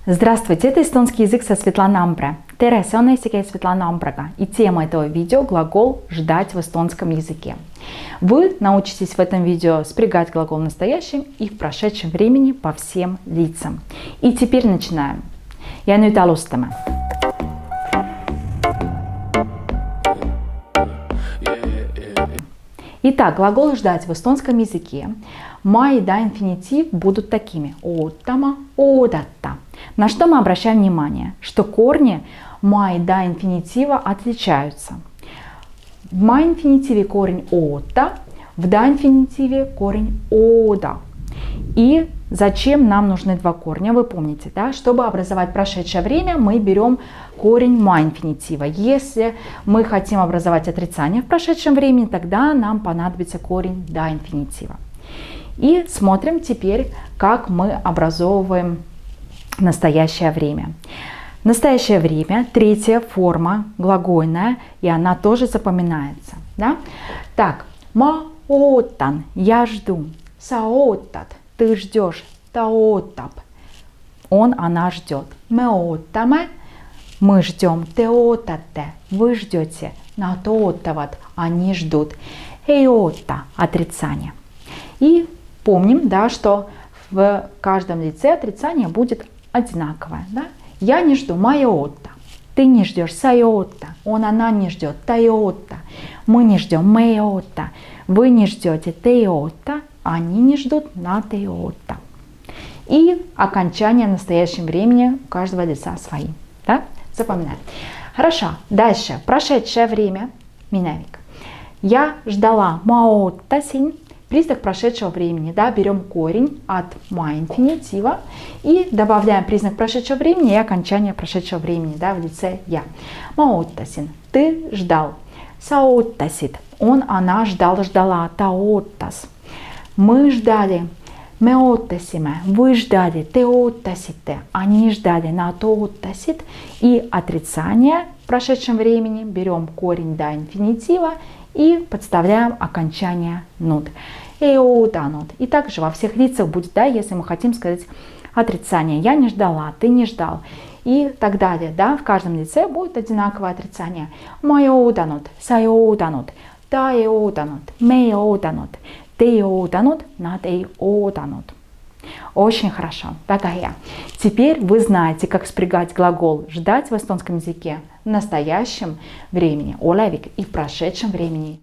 Здравствуйте, это эстонский язык со Светланой Амбре. Tere, see on eesti keel Svetlana Ambrega. И тема этого видео – глагол «ждать» в эстонском языке. Вы научитесь в этом видео спрягать глагол в настоящем и в прошедшем времени по всем лицам. И теперь начинаем. Ja nüüd alustame. Итак, глагол «ждать» в эстонском языке. Ма и да инфинитив будут такими. Оттама, одатта. На что мы обращаем внимание? Что корни ма и да инфинитива отличаются. В ма инфинитиве корень отта, в да инфинитиве корень ода. И зачем нам нужны два корня? Вы помните, да? Чтобы образовать прошедшее время, мы берем корень ма инфинитива. Если мы хотим образовать отрицание в прошедшем времени, тогда нам понадобится корень да инфинитива. И смотрим теперь, как мы образовываем настоящее время. Настоящее время, третья форма, глагольная, и она тоже запоминается. Да? Так, ма оттан, я жду. Саоттат, ты ждешь. Таоттап, он, она ждет. Ме оттаме, мы ждем. Те оттатте, вы ждете. Нато оттават, они ждут. Эйотта, отрицание. И помним, да, что в каждом лице отрицание будет одинаковое. Да? Я не жду. Майотта. Ты не ждешь. Сайотта. Он, она не ждет. Тайотта. Мы не ждем. Мэйотта. Вы не ждете. Тейотта. Они не ждут. Натейотта. И окончание в настоящем времени у каждого лица свои. Да? Запоминаем. Хорошо. Дальше. Прошедшее время. Минавик. Я ждала. Маоттасин. Признак прошедшего времени, да, берем корень от ма инфинитива и добавляем признак прошедшего времени и окончание прошедшего времени, да, в лице я. Маоттасин, ты ждал. Саоттасит, он, она ждал, ждала. Таоттас, мы ждали. Меоттасиме, вы ждали. Теоттасите, они ждали. Натооттасит. И отрицание в прошедшем времени берем корень да инфинитива и подставляем окончание нут. Эоданут. И также во всех лицах будет, да, если мы хотим сказать отрицание. Я не ждала, ты не ждал. И так далее. Да, в каждом лице будет одинаковое отрицание. Майоданут, сайоданут, таеоданут, мейоданут, теоданут, натеоданут. Очень хорошо. Такая. Теперь вы знаете, как спрягать глагол «ждать» в эстонском языке в настоящем времени, олевик, и в прошедшем времени.